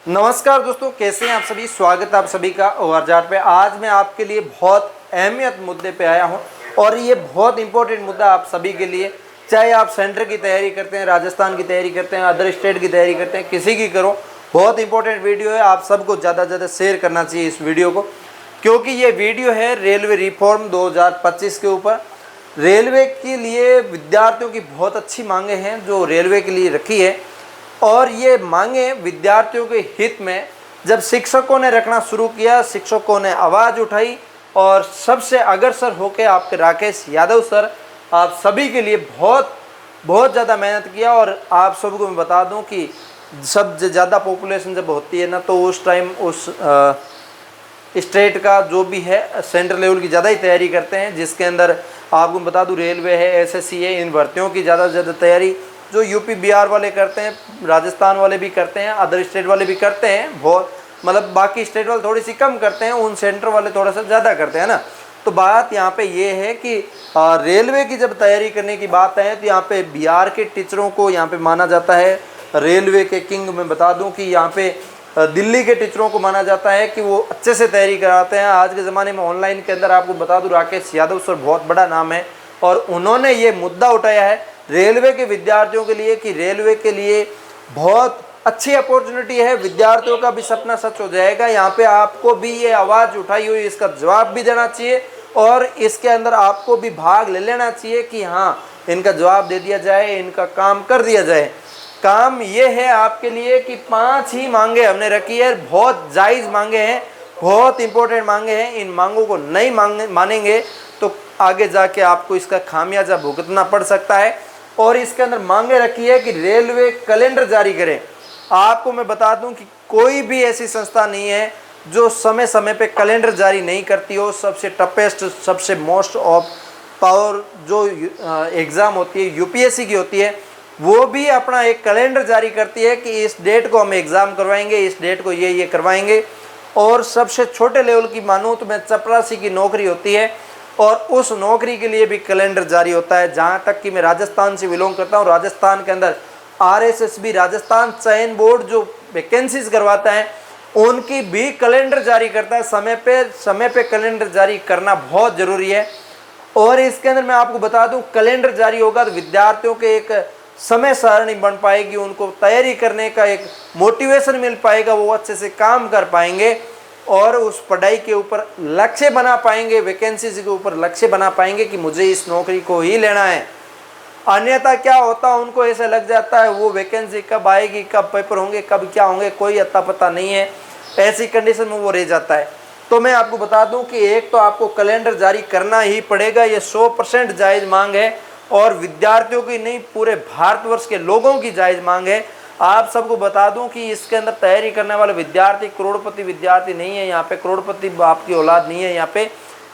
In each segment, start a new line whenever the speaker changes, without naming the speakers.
नमस्कार दोस्तों, कैसे हैं आप सभी। स्वागत है आप सभी का ओवरचार्ट पे। आज मैं आपके लिए बहुत अहमियत मुद्दे पे आया हूं और ये बहुत इंपॉर्टेंट मुद्दा आप सभी के लिए, चाहे आप सेंटर की तैयारी करते हैं, राजस्थान की तैयारी करते हैं, अदर स्टेट की तैयारी करते हैं, किसी की करो, बहुत इंपॉर्टेंट वीडियो है। आप सबको ज़्यादा से ज़्यादा शेयर करना चाहिए इस वीडियो को, क्योंकि ये वीडियो है रेलवे रिफॉर्म 2025 के ऊपर। रेलवे के लिए विद्यार्थियों की बहुत अच्छी मांगे हैं जो रेलवे के लिए रखी है, और ये मांगे विद्यार्थियों के हित में जब शिक्षकों ने रखना शुरू किया, शिक्षकों ने आवाज़ उठाई और सबसे अग्रसर होकर आपके राकेश यादव सर आप सभी के लिए बहुत ज़्यादा मेहनत किया। और आप सबको मैं बता दूं कि सबसे ज़्यादा पॉपुलेशन जब होती है ना, तो उस टाइम उस स्टेट का जो भी है सेंट्रल लेवल की ज़्यादा ही तैयारी करते हैं, जिसके अंदर आपको बता दूं रेलवे है, एसएससी है, इन भर्तियों की ज़्यादा से ज़्यादा तैयारी जो यूपी बिहार वाले करते हैं, राजस्थान वाले भी करते हैं, अदर स्टेट वाले भी करते हैं। बहुत मतलब बाकी स्टेट वाले थोड़ी सी कम करते हैं, उन सेंटर वाले थोड़ा सा ज़्यादा करते हैं ना। तो बात यहाँ पे ये है कि रेलवे की जब तैयारी करने की बात है तो यहाँ पे बिहार के टीचरों को यहाँ पे माना जाता है रेलवे के किंग। मैं बता दूँ कि यहाँ पे दिल्ली के टीचरों को माना जाता है कि वो अच्छे से तैयारी कराते हैं। आज के ज़माने में ऑनलाइन के अंदर आपको बता दूँ राकेश यादव सर बहुत बड़ा नाम है, और उन्होंने ये मुद्दा उठाया है रेलवे के विद्यार्थियों के लिए कि रेलवे के लिए बहुत अच्छी अपॉर्चुनिटी है, विद्यार्थियों का भी सपना सच हो जाएगा। यहाँ पे आपको भी ये आवाज़ उठाई हुई, इसका जवाब भी देना चाहिए और इसके अंदर आपको भी भाग ले लेना चाहिए कि हाँ, इनका जवाब दे दिया जाए, इनका काम कर दिया जाए। काम ये है आपके लिए कि 5 ही मांगे हमने रखी है, बहुत जायज़ मांगे हैं, बहुत इंपॉर्टेंट मांगे हैं। इन मांगों को नहीं मानेंगे तो आगे जाके आपको इसका खामियाजा भुगतना पड़ सकता है। और इसके अंदर मांगे रखी है कि रेलवे कैलेंडर जारी करे। आपको मैं बता दूं कि कोई भी ऐसी संस्था नहीं है जो समय समय पे कैलेंडर जारी नहीं करती हो। सबसे टफेस्ट, सबसे मोस्ट ऑफ पावर जो एग्ज़ाम होती है यूपीएससी की होती है, वो भी अपना एक कैलेंडर जारी करती है कि इस डेट को हम एग्ज़ाम करवाएंगे, इस डेट को ये करवाएंगे। और सबसे छोटे लेवल की मानूं तो मैं चपरासी की नौकरी होती है और उस नौकरी के लिए भी कैलेंडर जारी होता है। जहाँ तक कि मैं राजस्थान से बिलोंग करता हूँ, राजस्थान के अंदर आरएसएसबी राजस्थान चयन बोर्ड जो वैकेंसीज करवाता है उनकी भी कैलेंडर जारी करता है। समय पे कैलेंडर जारी करना बहुत ज़रूरी है। और इसके अंदर मैं आपको बता दूं कैलेंडर जारी होगा तो विद्यार्थियों के एक समय सारणी बन पाएगी, उनको तैयारी करने का एक मोटिवेशन मिल पाएगा, वो अच्छे से काम कर पाएंगे और उस पढ़ाई के ऊपर लक्ष्य बना पाएंगे, वैकेंसीज के ऊपर लक्ष्य बना पाएंगे कि मुझे इस नौकरी को ही लेना है। अन्यथा क्या होता, उनको ऐसे लग जाता है वो वैकेंसी कब आएगी, कब पेपर होंगे, कब क्या होंगे, कोई अता पता नहीं है। ऐसी कंडीशन में वो रह जाता है। तो मैं आपको बता दूं कि एक तो आपको कैलेंडर जारी करना ही पड़ेगा, ये 100% जायज़ मांग है और विद्यार्थियों की नहीं पूरे भारतवर्ष के लोगों की जायज़ मांग है। आप सबको बता दूं कि इसके अंदर तैयारी करने वाले विद्यार्थी करोड़पति विद्यार्थी नहीं है। यहाँ पे करोड़पति बाप की औलाद नहीं है।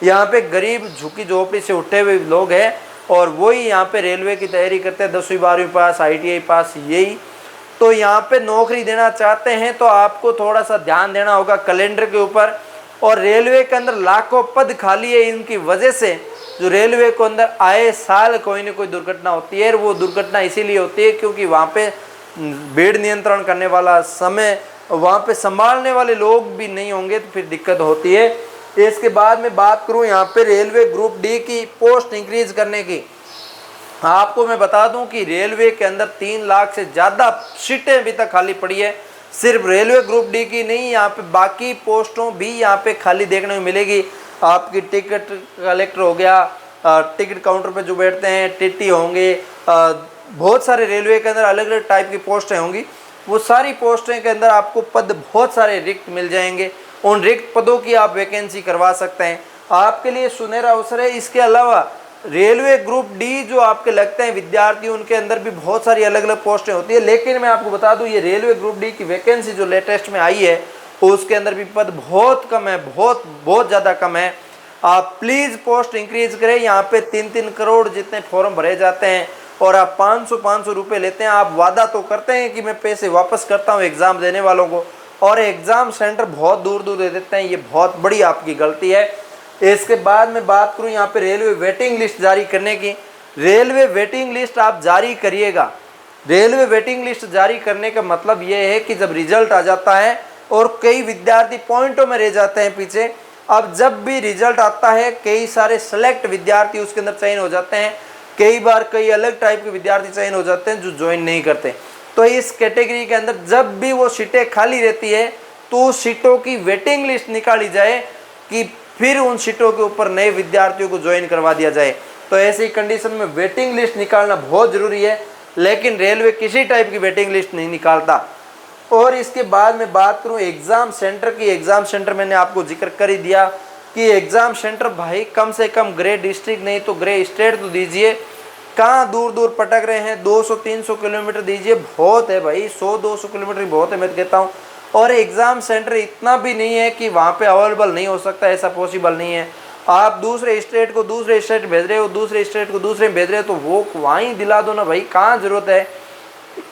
यहाँ पे गरीब झुकी झोपड़ी से उठे हुए लोग हैं और वही यहाँ पे रेलवे की तैयारी करते हैं, 10वीं 12वीं पास, ITI पास, यही तो यहाँ पे नौकरी देना चाहते हैं। तो आपको थोड़ा सा ध्यान देना होगा कैलेंडर के ऊपर। और रेलवे के अंदर लाखों पद खाली है, इनकी वजह से जो रेलवे को अंदर आए साल कोई ना कोई दुर्घटना होती है। और वो दुर्घटना इसीलिए होती है क्योंकि वहाँ पे भीड़ नियंत्रण करने वाला समय, वहाँ पे संभालने वाले लोग भी नहीं होंगे तो फिर दिक्कत होती है। इसके बाद में बात करूँ यहाँ पे रेलवे ग्रुप डी की पोस्ट इंक्रीज करने की, आपको मैं बता दूं कि रेलवे के अंदर 3 लाख से ज़्यादा सीटें अभी तक खाली पड़ी है। सिर्फ रेलवे ग्रुप डी की नहीं, यहाँ पे बाकी पोस्टों भी यहाँ पे खाली देखने को मिलेगी। आपकी टिकट कलेक्टर हो गया, टिकट काउंटर पे जो बैठते हैं, टीटी होंगे, बहुत सारे रेलवे के अंदर अलग अलग टाइप की पोस्टें होंगी। वो सारी पोस्टें के अंदर आपको पद बहुत सारे रिक्त मिल जाएंगे। उन रिक्त पदों की आप वैकेंसी करवा सकते हैं, आपके लिए सुनहरा अवसर है। इसके अलावा रेलवे ग्रुप डी जो आपके लगते हैं विद्यार्थी, उनके अंदर भी बहुत सारी अलग अलग पोस्टें होती है। लेकिन मैं आपको बता दूं ये रेलवे ग्रुप डी की वैकेंसी जो लेटेस्ट में आई है उसके अंदर भी पद बहुत कम है, बहुत ज़्यादा कम है। आप प्लीज़ पोस्ट इंक्रीज करें। यहाँ पे 3-3 करोड़ जितने फॉर्म भरे जाते हैं और आप 500 रुपये लेते हैं। आप वादा तो करते हैं कि मैं पैसे वापस करता हूँ एग्ज़ाम देने वालों को, और एग्ज़ाम सेंटर बहुत दूर दूर दे देते हैं। ये बहुत बड़ी आपकी गलती है। इसके बाद मैं बात करूं यहाँ पे रेलवे वेटिंग लिस्ट जारी करने की। रेलवे वेटिंग लिस्ट आप जारी करिएगा, रेलवे वेटिंग लिस्ट जारी करने का मतलब ये है कि जब रिजल्ट आ जाता है और कई विद्यार्थी पॉइंटों में रह जाते हैं पीछे, अब जब भी रिजल्ट आता है कई सारे सेलेक्ट विद्यार्थी उसके अंदर चयन हो जाते हैं, कई बार कई अलग टाइप के विद्यार्थी चयन हो जाते हैं जो ज्वाइन नहीं करते। तो इस कैटेगरी के अंदर जब भी वो सीटें खाली रहती है तो उस सीटों की वेटिंग लिस्ट निकाली जाए कि फिर उन सीटों के ऊपर नए विद्यार्थियों को ज्वाइन करवा दिया जाए। तो ऐसी कंडीशन में वेटिंग लिस्ट निकालना बहुत ज़रूरी है, लेकिन रेलवे किसी टाइप की वेटिंग लिस्ट नहीं निकालता। और इसके बाद मैं बात करूं एग्ज़ाम सेंटर की। एग्ज़ाम सेंटर मैंने आपको जिक्र कर ही दिया कि एग्ज़ाम सेंटर भाई कम से कम ग्रे डिस्ट्रिक्ट नहीं तो ग्रे स्टेट तो दीजिए। कहाँ दूर दूर पटक रहे हैं, 200-300 किलोमीटर दीजिए, बहुत है भाई, 100-200 किलोमीटर बहुत है मैं कहता हूँ। और एग्ज़ाम सेंटर इतना भी नहीं है कि वहाँ पे अवेलेबल नहीं हो सकता, ऐसा पॉसिबल नहीं है। आप दूसरे स्टेट को दूसरे स्टेट भेज रहे हो, दूसरे स्टेट को दूसरे भेज रहे हो, तो वो वहीं दिला दो ना भाई, कहाँ ज़रूरत है।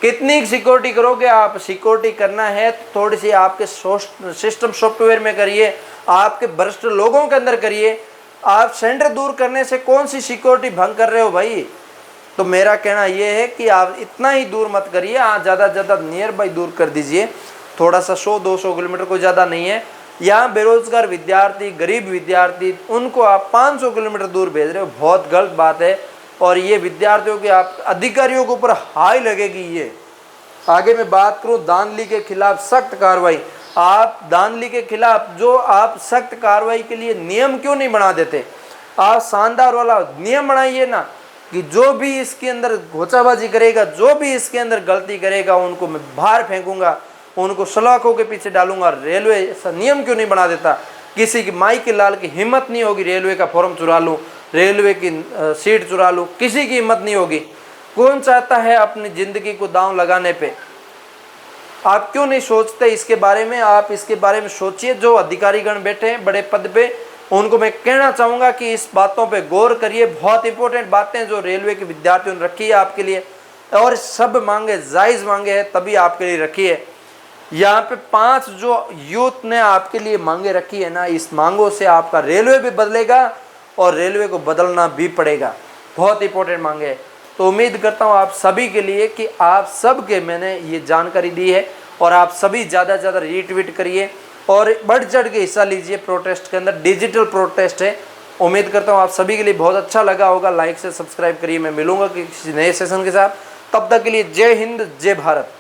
कितनी सिक्योरिटी करोगे आप? सिक्योरिटी करना है तो थोड़ी सी आपके सिस्टम सॉफ्टवेयर में करिए, आपके वरिष्ठ लोगों के अंदर करिए। आप सेंटर दूर करने से कौन सी सिक्योरिटी भंग कर रहे हो भाई? तो मेरा कहना यह है कि आप इतना ही दूर मत करिए, ज़्यादा से ज़्यादा नियर बाई दूर कर दीजिए, थोड़ा सा 100-200 किलोमीटर को ज़्यादा नहीं है। यहाँ बेरोजगार विद्यार्थी, गरीब विद्यार्थी, उनको आप 500 किलोमीटर दूर भेज रहे हो, बहुत गलत बात है। और ये विद्यार्थियों के आप अधिकारियों के ऊपर हाई लगेगी। ये आगे मैं बात करूँ धांधली के खिलाफ सख्त कार्रवाई। आप धांधली के खिलाफ जो आप सख्त कार्रवाई के लिए नियम क्यों नहीं बना देते? आप शानदार वाला नियम बनाइए ना कि जो भी इसके अंदर घोचाबाजी करेगा, जो भी इसके अंदर गलती करेगा, उनको मैं बाहर फेंकूंगा, उनको सलाखों के पीछे डालूंगा। रेलवे ऐसा नियम क्यों नहीं बना देता? किसी की माई के लाल की हिम्मत नहीं होगी रेलवे का फॉर्म चुरा लूँ, रेलवे की सीट चुरा लूँ, किसी की हिम्मत नहीं होगी। कौन चाहता है अपनी ज़िंदगी को दांव लगाने पे? आप क्यों नहीं सोचते इसके बारे में? आप इसके बारे में सोचिए। जो अधिकारीगण बैठे हैं बड़े पद पे, उनको मैं कहना चाहूँगा कि इस बातों पे गौर करिए। बहुत इंपॉर्टेंट बातें जो रेलवे के विद्यार्थियों ने रखी है आपके लिए, और सब मांगे जायज़ मांगे हैं तभी आपके लिए रखी है। यहाँ पे 5 जो यूथ ने आपके लिए मांगे रखी है ना, इस मांगों से आपका रेलवे भी बदलेगा और रेलवे को बदलना भी पड़ेगा। बहुत इंपॉर्टेंट मांगे है। तो उम्मीद करता हूँ आप सभी के लिए कि आप सब के मैंने ये जानकारी दी है और आप सभी ज़्यादा से ज़्यादा रीट्वीट करिए और बढ़ चढ़ के हिस्सा लीजिए प्रोटेस्ट के अंदर। डिजिटल प्रोटेस्ट है। उम्मीद करता हूँ आप सभी के लिए बहुत अच्छा लगा होगा। लाइक से सब्सक्राइब करिए। मैं मिलूंगा किसी नए सेशन के साथ। तब तक के लिए जय हिंद, जय भारत।